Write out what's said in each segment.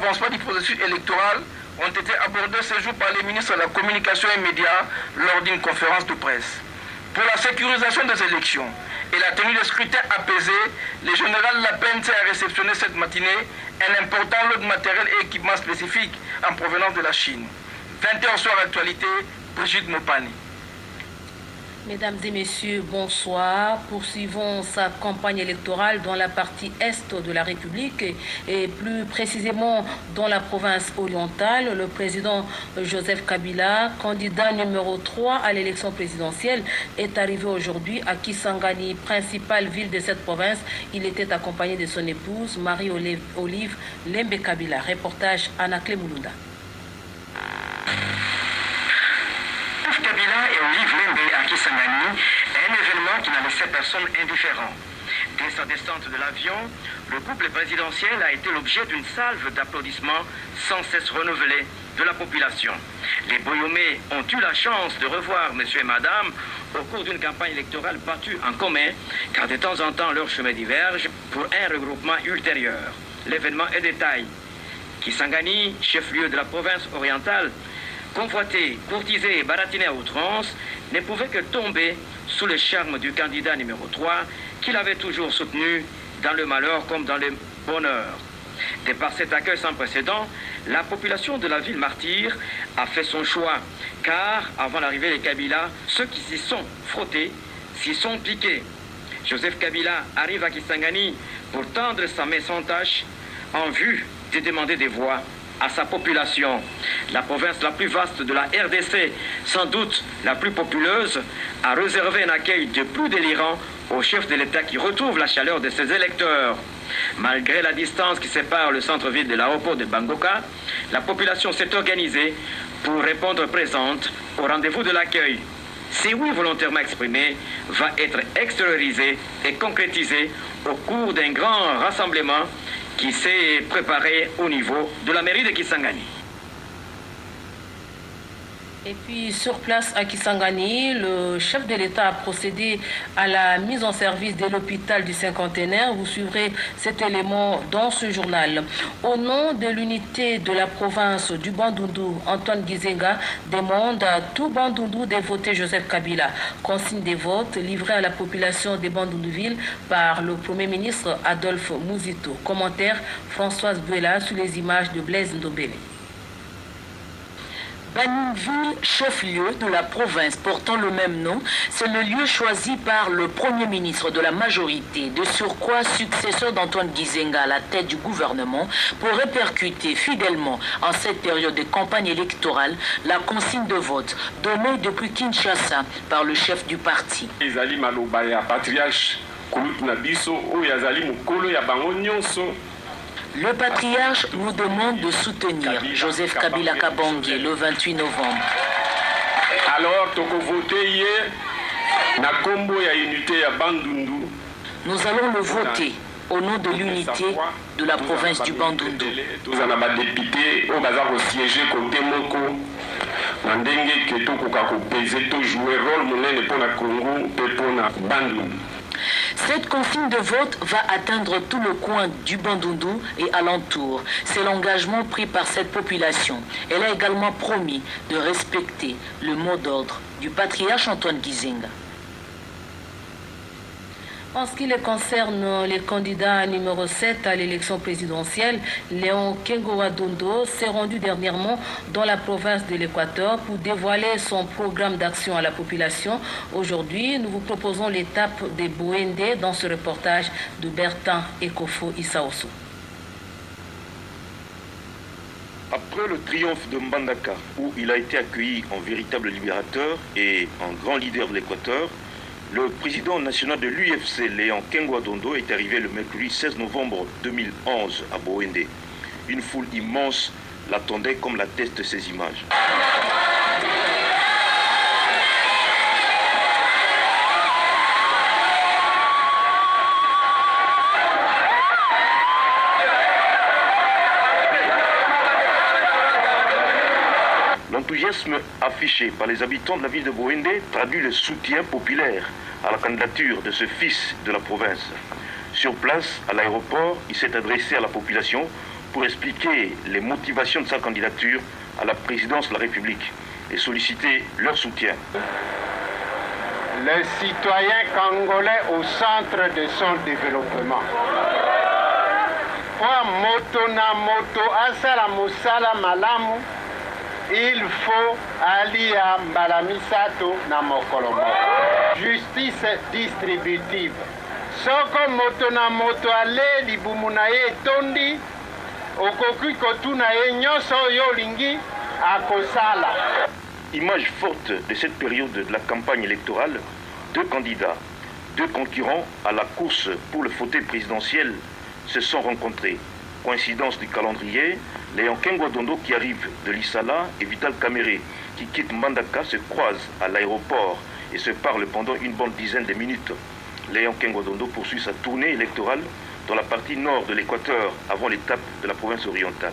l'avancement du processus électoral ont été abordés ce jour par les ministres de la Communication et Médias lors d'une conférence de presse. Pour la sécurisation des élections et la tenue de scrutin apaisé, le général Lapente a réceptionné cette matinée un important lot de matériel et équipements spécifiques en provenance de la Chine. 21h soir actualité, Brigitte Mopani. Mesdames et messieurs, bonsoir. Poursuivons sa campagne électorale dans la partie est de la République et plus précisément dans la province orientale. Le président Joseph Kabila, candidat numéro 3 à l'élection présidentielle, est arrivé aujourd'hui à Kisangani, principale ville de cette province. Il était accompagné de son épouse, Marie-Olive Lembe Kabila. Reportage Anakle Mulunda. Kabila et Olive Lembe à Kisangani, un événement qui n'a laissé personne indifférent. Dès sa descente de l'avion, le couple présidentiel a été l'objet d'une salve d'applaudissements sans cesse renouvelée de la population. Les Boyomé ont eu la chance de revoir monsieur et madame au cours d'une campagne électorale battue en commun, car de temps en temps leurs chemins divergent pour un regroupement ultérieur. L'événement est détail. Kisangani, chef-lieu de la province orientale, convoité, courtisé et baratiné à outrance, ne pouvait que tomber sous le charme du candidat numéro 3 qu'il avait toujours soutenu dans le malheur comme dans le bonheur. De par cet accueil sans précédent, la population de la ville martyre a fait son choix, car avant l'arrivée des Kabila, ceux qui s'y sont frottés s'y sont piqués. Joseph Kabila arrive à Kisangani pour tendre sa main sans tâche en vue de demander des voix à sa population. La province la plus vaste de la RDC, sans doute la plus populeuse, a réservé un accueil de plus délirant au chef de l'État qui retrouve la chaleur de ses électeurs. Malgré la distance qui sépare le centre-ville de l'aéroport de Bangoka, la population s'est organisée pour répondre présente au rendez-vous de l'accueil. Ces oui volontairement exprimés va être extériorisé et concrétisé au cours d'un grand rassemblement qui s'est préparé au niveau de la mairie de Kisangani. Et puis sur place à Kisangani, le chef de l'État a procédé à la mise en service de l'hôpital du cinquantenaire. Vous suivrez cet élément dans ce journal. Au nom de l'unité de la province du Bandundu, Antoine Gizenga demande à tout Bandundu de voter Joseph Kabila. Consigne des votes livrés à la population des Bandundu-Ville par le Premier ministre Adolphe Muzito. Commentaire Françoise Buela sous les images de Blaise Ndobele. Bandundu-Ville, chef-lieu de la province portant le même nom, c'est le lieu choisi par le Premier ministre de la majorité, de surcroît successeur d'Antoine Gizenga à la tête du gouvernement, pour répercuter fidèlement en cette période de campagne électorale la consigne de vote donnée depuis Kinshasa par le chef du parti. Le patriarche nous demande de soutenir Joseph Kabila Kabange le 28 novembre. Alors, nous allons le voter au nom de l'unité de la province du Bandundu. Cette consigne de vote va atteindre tout le coin du Bandundu et alentour. C'est l'engagement pris par cette population. Elle a également promis de respecter le mot d'ordre du patriarche Antoine Gizenga. En ce qui les concerne, les candidats numéro 7 à l'élection présidentielle, Léon Kengowa-Dondo s'est rendu dernièrement dans la province de l'Équateur pour dévoiler son programme d'action à la population. Aujourd'hui, nous vous proposons l'étape des Boende dans ce reportage de Bertin Ekofo Issaoso. Après le triomphe de Mbandaka, où il a été accueilli en véritable libérateur et en grand leader de l'Équateur, le président national de l'UFC, Léon Kengowa-Dondo, est arrivé le mercredi 16 novembre 2011 à Boende. Une foule immense l'attendait comme l'attestent ces images. L'enthousiasme affiché par les habitants de la ville de Boende traduit le soutien populaire à la candidature de ce fils de la province. Sur place, à l'aéroport, il s'est adressé à la population pour expliquer les motivations de sa candidature à la présidence de la République et solliciter leur soutien. Le citoyen congolais au centre de son développement. Moto na moto asala musala malamu, il faut alia mbalamisato na mokolomo. Justice distributive. Soko moto na moto ale libumu na ye tondi, okoki kotuna ye nyonso yo lingi akosala. Image forte de cette période de la campagne électorale, deux candidats, deux concurrents à la course pour le fauteuil présidentiel se sont rencontrés. Coïncidence du calendrier, Léon Kengwa-Dondo qui arrive de l'Issala et Vital Kamerhe qui quitte Mbandaka se croisent à l'aéroport et se parlent pendant une bonne dizaine de minutes. Léon Kengwa-Dondo poursuit sa tournée électorale dans la partie nord de l'Équateur avant l'étape de la province orientale.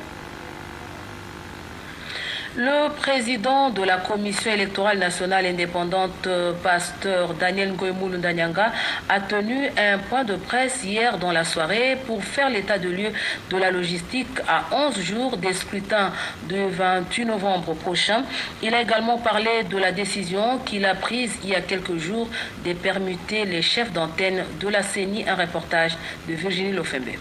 Le président de la Commission électorale nationale indépendante, pasteur Daniel Ngoïmoulou Ndanyanga, a tenu un point de presse hier dans la soirée pour faire l'état de lieu de la logistique à 11 jours des scrutins du 28 novembre prochain. Il a également parlé de la décision qu'il a prise il y a quelques jours de permuter les chefs d'antenne de la CENI. Un reportage de Virginie Lofembe.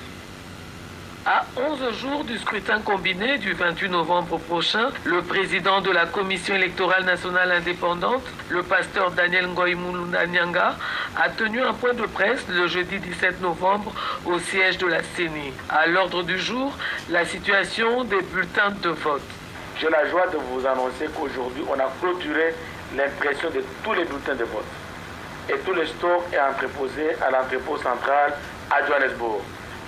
À 11 jours du scrutin combiné du 28 novembre prochain, le président de la Commission électorale nationale indépendante, le pasteur Daniel Ngoïmoulou Ndanyanga, a tenu un point de presse le jeudi 17 novembre au siège de la CENI. À l'ordre du jour, la situation des bulletins de vote. J'ai la joie de vous annoncer qu'aujourd'hui, on a clôturé l'impression de tous les bulletins de vote. Et tout le stock est entreposé à l'entrepôt central à Johannesburg.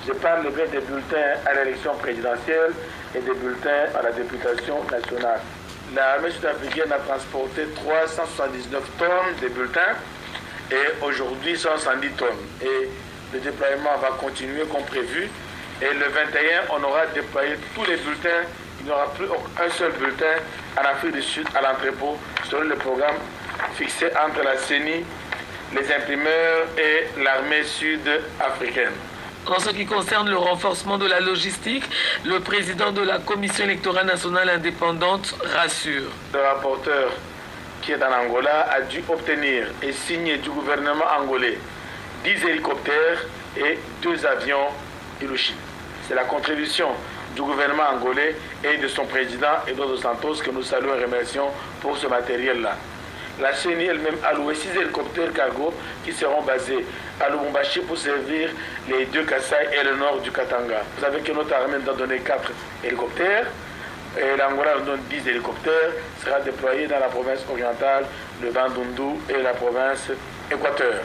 Je parle bien des bulletins à l'élection présidentielle et des bulletins à la députation nationale. L'armée sud-africaine a transporté 379 tonnes de bulletins et aujourd'hui 170 tonnes. Et le déploiement va continuer comme prévu. Et le 21, on aura déployé tous les bulletins. Il n'y aura plus un seul bulletin en Afrique du Sud à l'entrepôt selon le programme fixé entre la CENI, les imprimeurs et l'armée sud-africaine. En ce qui concerne le renforcement de la logistique, le président de la Commission électorale nationale indépendante rassure. Le rapporteur qui est en Angola a dû obtenir et signer du gouvernement angolais 10 hélicoptères et 2 avions Hiroshima. C'est la contribution du gouvernement angolais et de son président Eduardo Santos que nous saluons et remercions pour ce matériel-là. La CENI elle-même a loué 6 hélicoptères cargo qui seront basés à Lubumbashi pour servir les 2 Kasaï et le nord du Katanga. Vous savez que notre armée nous a donné 4 hélicoptères et l'Angola nous donne 10 hélicoptères, sera déployé dans la province orientale, le Bandundu et la province Équateur.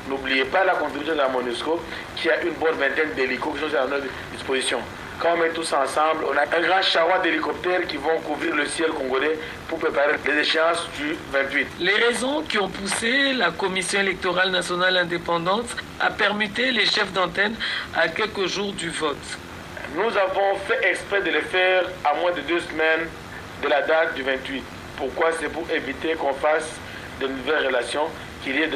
N'oubliez pas la contribution de la MONUSCO qui a une bonne vingtaine d'hélicos qui sont à notre disposition. Quand on met tous ensemble, on a un grand charroi d'hélicoptères qui vont couvrir le ciel congolais pour préparer les échéances du 28. Les raisons qui ont poussé la Commission électorale nationale indépendante à permuter les chefs d'antenne à quelques jours du vote. Nous avons fait exprès de le faire à moins de 2 semaines de la date du 28. Pourquoi? C'est pour éviter qu'on fasse de nouvelles relations, qu'il y ait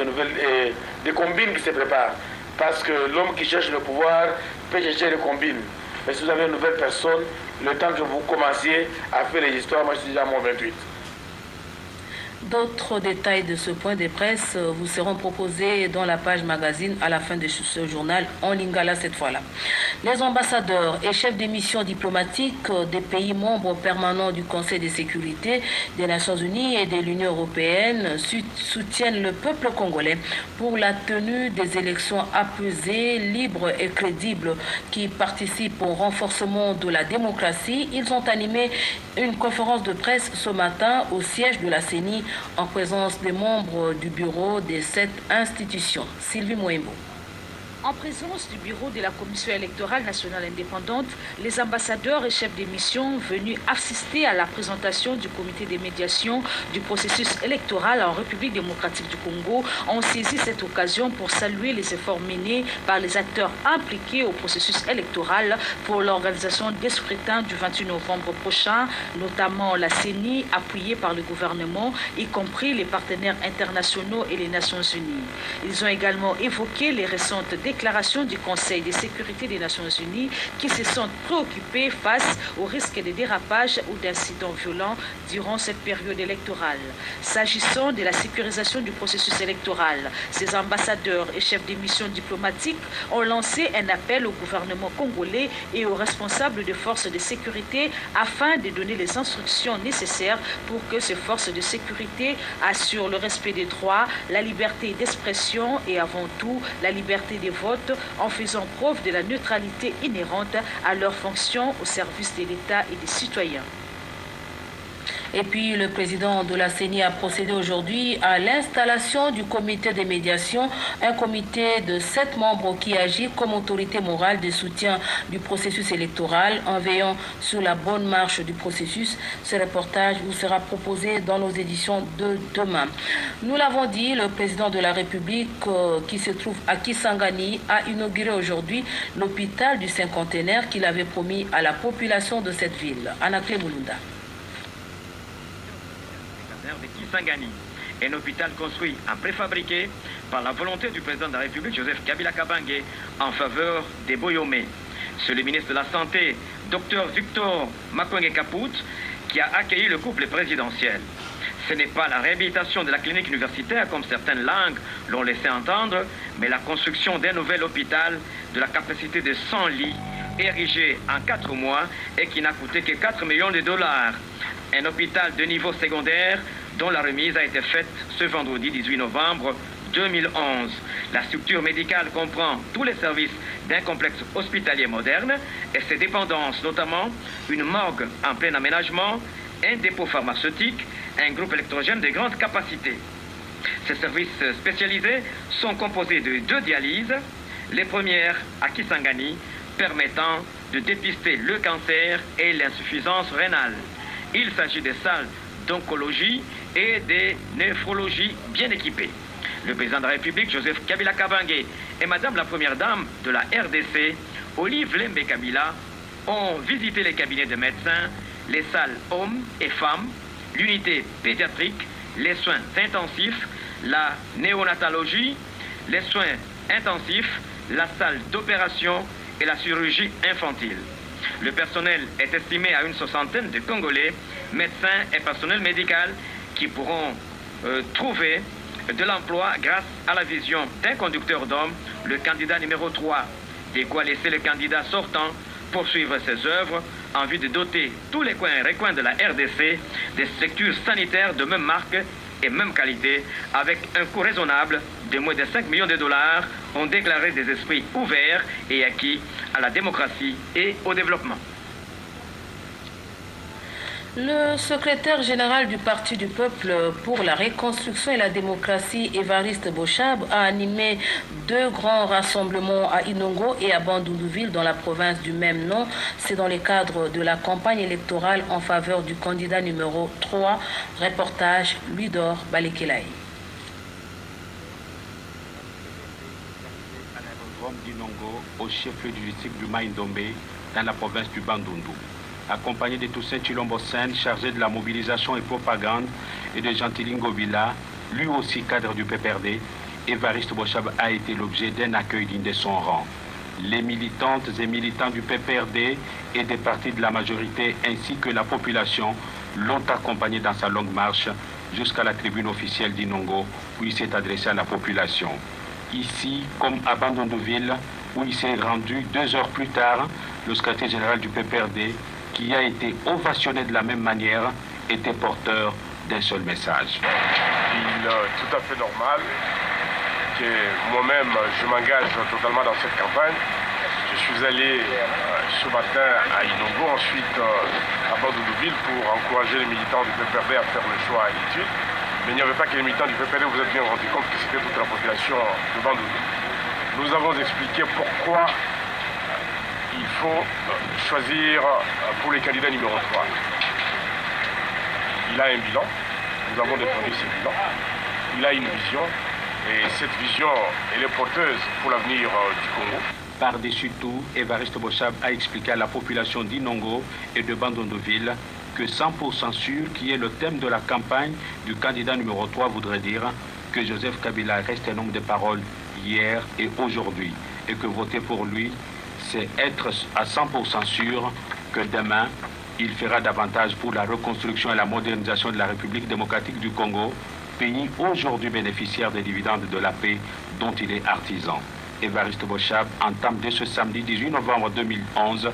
des combines qui se préparent. Parce que l'homme qui cherche le pouvoir peut chercher les combines. Mais si vous avez une nouvelle personne, le temps que vous commenciez à faire les histoires, moi je suis déjà à mon 28. D'autres détails de ce point de presse vous seront proposés dans la page magazine à la fin de ce journal en lingala cette fois-là. Les ambassadeurs et chefs des missions diplomatiques des pays membres permanents du Conseil de sécurité des Nations Unies et de l'Union européenne soutiennent le peuple congolais pour la tenue des élections apaisées, libres et crédibles qui participent au renforcement de la démocratie. Ils ont animé une conférence de presse ce matin au siège de la CENI en présence des membres du bureau de cette institution. Sylvie Moembo. En présence du bureau de la Commission électorale nationale indépendante, les ambassadeurs et chefs des missions venus assister à la présentation du comité de médiation du processus électoral en République démocratique du Congo ont saisi cette occasion pour saluer les efforts menés par les acteurs impliqués au processus électoral pour l'organisation des scrutins du 28 novembre prochain, notamment la CENI appuyée par le gouvernement, y compris les partenaires internationaux et les Nations Unies. Ils ont également évoqué les récentes déclaration du Conseil de sécurité des Nations Unies qui se sont préoccupés face au risque de dérapage ou d'incidents violents durant cette période électorale. S'agissant de la sécurisation du processus électoral, ces ambassadeurs et chefs de mission diplomatiques ont lancé un appel au gouvernement congolais et aux responsables des forces de sécurité afin de donner les instructions nécessaires pour que ces forces de sécurité assurent le respect des droits, la liberté d'expression et avant tout la liberté de vote en faisant preuve de la neutralité inhérente à leurs fonctions au service de l'État et des citoyens. Et puis, le président de la CENI a procédé aujourd'hui à l'installation du comité de médiation, un comité de 7 membres qui agit comme autorité morale de soutien du processus électoral en veillant sur la bonne marche du processus. Ce reportage vous sera proposé dans nos éditions de demain. Nous l'avons dit, le président de la République qui se trouve à Kisangani a inauguré aujourd'hui l'hôpital du cinquantenaire qu'il avait promis à la population de cette ville. Anaclé Moulunda. De Kisangani, un hôpital construit en préfabriqué par la volonté du président de la République, Joseph Kabila Kabange, en faveur des Boyomé. C'est le ministre de la Santé, Dr Victor Makwenge Kaput, qui a accueilli le couple présidentiel. Ce n'est pas la réhabilitation de la clinique universitaire, comme certaines langues l'ont laissé entendre, mais la construction d'un nouvel hôpital de la capacité de 100 lits, érigé en 4 mois et qui n'a coûté que 4 millions de dollars. Un hôpital de niveau secondaire dont la remise a été faite ce vendredi 18 novembre 2011. La structure médicale comprend tous les services d'un complexe hospitalier moderne et ses dépendances, notamment une morgue en plein aménagement, un dépôt pharmaceutique, un groupe électrogène de grande capacité. Ces services spécialisés sont composés de 2 dialyses, les premières à Kisangani, permettant de dépister le cancer et l'insuffisance rénale. Il s'agit des salles d'oncologie et de néphrologie bien équipées. Le président de la République, Joseph Kabila Kabange, et Madame la Première Dame de la RDC, Olive Lembe Kabila, ont visité les cabinets de médecins, les salles hommes et femmes, l'unité pédiatrique, les soins intensifs, la néonatologie, les soins intensifs, la salle d'opération et la chirurgie infantile. Le personnel est estimé à une 60aine de Congolais, médecins et personnel médical qui pourront trouver de l'emploi grâce à la vision d'un conducteur d'hommes, le candidat numéro 3, de quoi laisser le candidat sortant poursuivre ses œuvres en vue de doter tous les coins et recoins de la RDC des structures sanitaires de même marque et même qualité avec un coût raisonnable de moins de 5 millions de dollars, ont déclaré des esprits ouverts et acquis à la démocratie et au développement. Le secrétaire général du Parti du Peuple pour la Reconstruction et la Démocratie, Évariste Bochab, a animé 2 grands rassemblements à Inongo et à Bandundouville dans la province du même nom. C'est dans le cadre de la campagne électorale en faveur du candidat numéro 3. Reportage Ludor Balekelaï. À l'aérodrome d'Inongo, au chef-lieu du district du Maïndombe, dans la province du Bandundu. Accompagné de Toussaint Chilombo Sen, chargé de la mobilisation et propagande, et de Gentilingo Villa, lui aussi cadre du PPRD, Évariste Bochab a été l'objet d'un accueil digne de son rang. Les militantes et militants du PPRD et des partis de la majorité ainsi que la population l'ont accompagné dans sa longue marche jusqu'à la tribune officielle d'Inongo où il s'est adressé à la population. Ici, comme à Bandundouville, où il s'est rendu 2 heures plus tard, le secrétaire général du PPRD, qui a été ovationné de la même manière, était porteur d'un seul message. Il est tout à fait normal que moi-même, je m'engage totalement dans cette campagne. Je suis allé ce matin à Inongo, ensuite à Bandundouville pour encourager les militants du PPRD à faire le choix à l'étude. Mais il n'y avait pas que les militants du PPRD, vous êtes bien rendu compte que c'était toute la population de Bandundouville. Nous avons expliqué pourquoi il faut choisir pour les candidats numéro 3. Il a un bilan, nous avons défendu ce bilan. Il a une vision, et cette vision, elle est porteuse pour l'avenir du Congo. Par-dessus tout, Évariste Bochab a expliqué à la population d'Inongo et de Bandundouville que 100% sûr, qui est le thème de la campagne du candidat numéro 3, voudrait dire que Joseph Kabila reste un homme de parole hier et aujourd'hui. et que voter pour lui, c'est être à 100% sûr que demain, il fera davantage pour la reconstruction et la modernisation de la République démocratique du Congo, pays aujourd'hui bénéficiaire des dividendes de la paix dont il est artisan. Évariste Bochab entame dès ce samedi 18 novembre 2011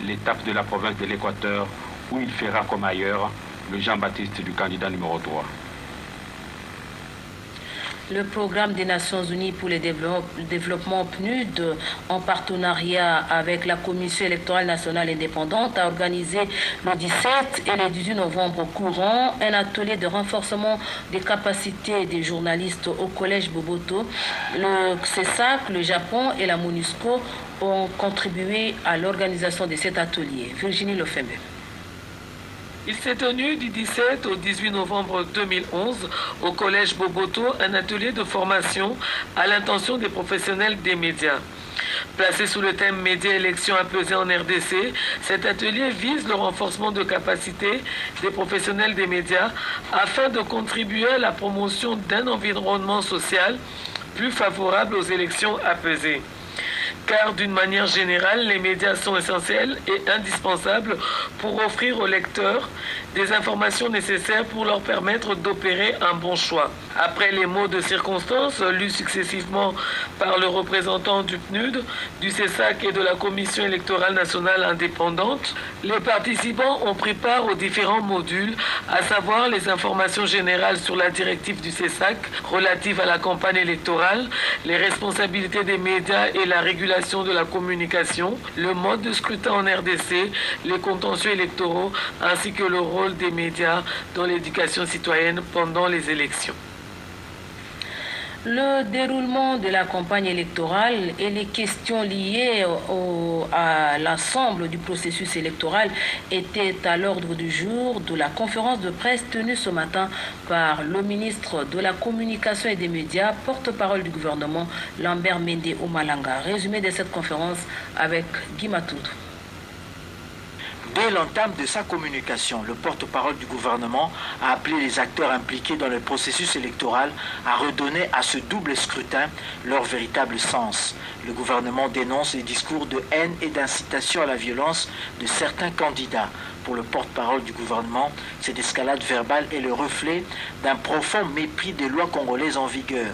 l'étape de la province de l'Équateur où il fera comme ailleurs le Jean-Baptiste du candidat numéro 3. Le programme des Nations Unies pour le développement PNUD, en partenariat avec la Commission électorale nationale indépendante, a organisé le 17 et le 18 novembre courant un atelier de renforcement des capacités des journalistes au Collège Boboto. Le CESAC, le Japon et la MONUSCO ont contribué à l'organisation de cet atelier. Virginie Lefembe. Il s'est tenu du 17 au 18 novembre 2011 au Collège Boboto un atelier de formation à l'intention des professionnels des médias. Placé sous le thème Médias élections apaisées en RDC, cet atelier vise le renforcement de capacités des professionnels des médias afin de contribuer à la promotion d'un environnement social plus favorable aux élections apaisées. Car d'une manière générale, les médias sont essentiels et indispensables pour offrir aux lecteurs des informations nécessaires pour leur permettre d'opérer un bon choix. Après les mots de circonstance lus successivement par le représentant du PNUD, du CESAC et de la Commission électorale nationale indépendante, les participants ont pris part aux différents modules, à savoir les informations générales sur la directive du CESAC relative à la campagne électorale, les responsabilités des médias et la régulation de la communication, le mode de scrutin en RDC, les contentieux électoraux ainsi que le rôle des médias dans l'éducation citoyenne pendant les élections. Le déroulement de la campagne électorale et les questions liées à l'ensemble du processus électoral étaient à l'ordre du jour de la conférence de presse tenue ce matin par le ministre de la Communication et des Médias, porte-parole du gouvernement, Lambert Mende Omalanga. Résumé de cette conférence avec Guy Matoud. Dès l'entame de sa communication, le porte-parole du gouvernement a appelé les acteurs impliqués dans le processus électoral à redonner à ce double scrutin leur véritable sens. Le gouvernement dénonce les discours de haine et d'incitation à la violence de certains candidats. Pour le porte-parole du gouvernement, cette escalade verbale est le reflet d'un profond mépris des lois congolaises en vigueur.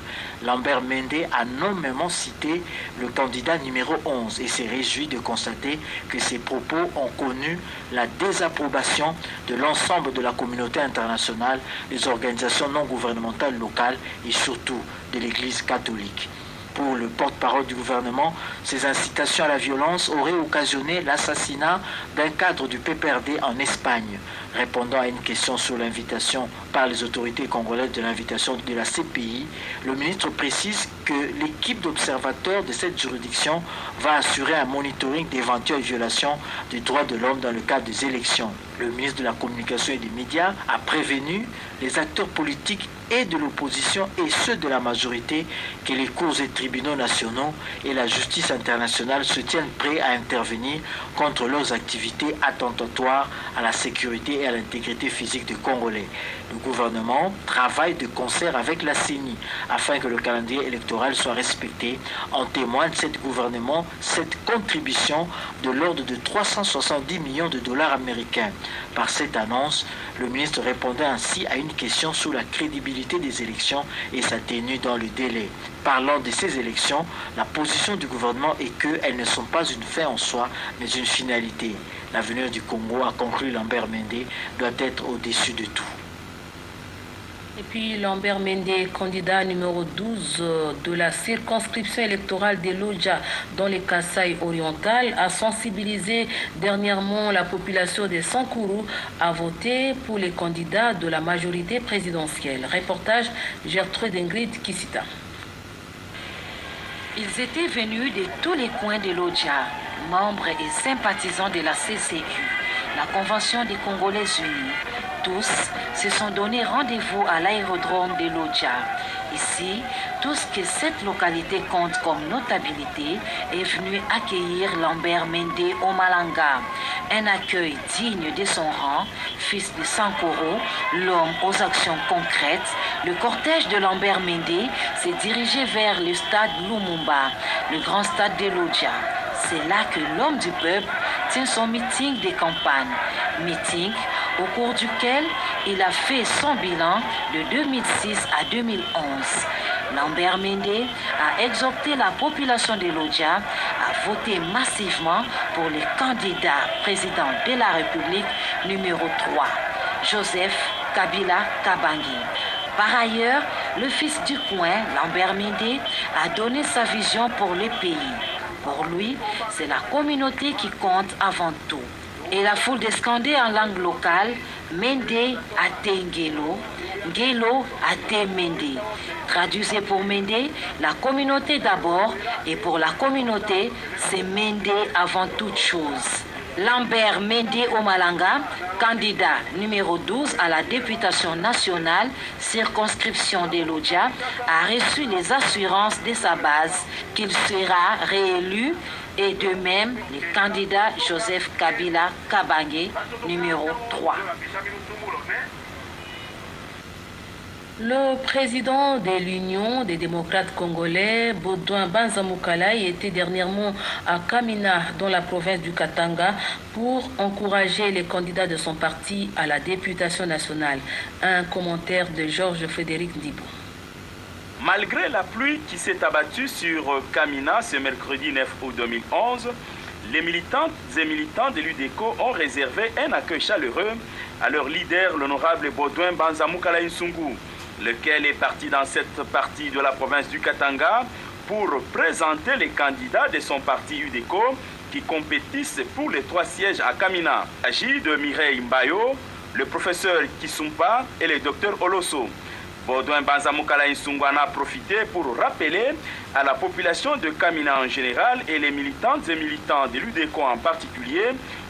Lambert Mende a nommément cité le candidat numéro 11 et s'est réjoui de constater que ses propos ont connu la désapprobation de l'ensemble de la communauté internationale, des organisations non gouvernementales locales et surtout de l'Église catholique. Pour le porte-parole du gouvernement, ces incitations à la violence auraient occasionné l'assassinat d'un cadre du PPRD en Espagne. Répondant à une question sur l'invitation par les autorités congolaises de l'invitation de la CPI, le ministre précise que l'équipe d'observateurs de cette juridiction va assurer un monitoring d'éventuelles violations des droits de l'homme dans le cadre des élections. Le ministre de la Communication et des Médias a prévenu les acteurs politiques et de l'opposition et ceux de la majorité que les cours et tribunaux nationaux et la justice internationale se tiennent prêts à intervenir contre leurs activités attentatoires à la sécurité et à l'intégrité physique des Congolais. Le gouvernement travaille de concert avec la CENI afin que le calendrier électoral soit respecté. En témoigne cette contribution de l'ordre de 370 millions de dollars américains. Par cette annonce, le ministre répondait ainsi à une question sur la crédibilité des élections et sa tenue dans le délai. Parlant de ces élections, la position du gouvernement est qu'elles ne sont pas une fin en soi, mais une finalité. L'avenir du Congo, a conclu Lambert Mende, doit être au-dessus de tout. Et puis Lambert Mende, candidat numéro 12 de la circonscription électorale de Lodja dans les Kasaï orientales, a sensibilisé dernièrement la population de Sankourou à voter pour les candidats de la majorité présidentielle. Reportage Gertrude Ingrid Kisita. Ils étaient venus de tous les coins de Lodja, membres et sympathisants de la CCU, la Convention des Congolais Unis. Tous se sont donné rendez-vous à l'aérodrome de Lodja. Ici, tout ce que cette localité compte comme notabilité est venu accueillir Lambert Mende Omalanga. un accueil digne de son rang, fils de Sankoro, l'homme aux actions concrètes, le cortège de Lambert Mende s'est dirigé vers le stade Lumumba, le grand stade de Lodja. C'est là que l'homme du peuple tient son meeting de campagne. Meeting au cours duquel il a fait son bilan de 2006 à 2011. Lambert Mende a exhorté la population de Lodja à voter massivement pour le candidat président de la République numéro 3, Joseph Kabila Kabange. Par ailleurs, le fils du coin, Lambert Mende, a donné sa vision pour le pays. Pour lui, c'est la communauté qui compte avant tout. Et la foule de scander en langue locale, Mende ate Ngelo, Ngelo ate Mende. Traduisez pour Mende, la communauté d'abord, et pour la communauté, c'est Mende avant toute chose. Lambert Mende Omalanga, candidat numéro 12 à la députation nationale, circonscription de Lodja, a reçu les assurances de sa base qu'il sera réélu, et de même le candidat Joseph Kabila Kabange, numéro 3. Le président de l'Union des démocrates congolais, Baudouin Banza-Moukalay, était dernièrement à Kamina, dans la province du Katanga, pour encourager les candidats de son parti à la députation nationale. Un commentaire de Georges Frédéric Ndibou. Malgré la pluie qui s'est abattue sur Kamina ce mercredi 9 août 2011, les militantes et militants de l'UDECO ont réservé un accueil chaleureux à leur leader, l'honorable Baudouin Banza-Moukalay Nsungu, lequel est parti dans cette partie de la province du Katanga pour présenter les candidats de son parti UDECO qui compétissent pour les 3 sièges à Kamina. Il s'agit de Mireille Mbayo, le professeur Kisumpa et le docteur Oloso. Baudouin Banza-Moukalay Nsungu en a profité pour rappeler à la population de Kamina en général et les militantes et militants de l'UDECO en particulier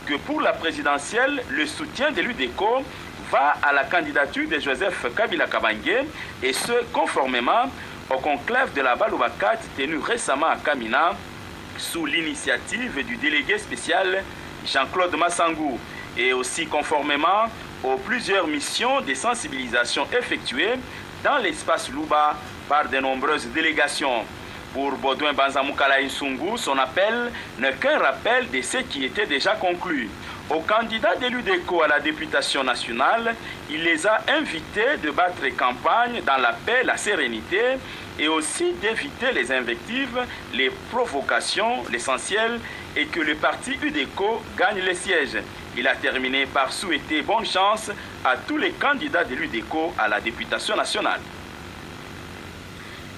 que pour la présidentielle, le soutien de l'UDECO va à la candidature de Joseph Kabila Kabange, et ce conformément au conclave de la Balubakat tenu récemment à Kamina sous l'initiative du délégué spécial Jean-Claude Massangou, et aussi conformément aux plusieurs missions de sensibilisation effectuées dans l'espace Luba par de nombreuses délégations. Pour Baudouin Banza-Moukalay Nsungu, son appel n'est qu'un rappel de ce qui était déjà conclu. Aux candidats de l'UDECO à la députation nationale, il les a invités de battre campagne dans la paix, la sérénité, et aussi d'éviter les invectives, les provocations. L'essentiel est que le parti UDECO gagne les sièges. Il a terminé par souhaiter bonne chance à tous les candidats de l'UDECO à la députation nationale.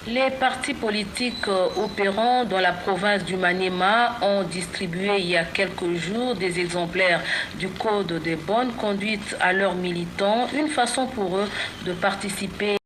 Les partis politiques opérant dans la province du Maniema ont distribué il y a quelques jours des exemplaires du code de bonne conduite à leurs militants, une façon pour eux de participer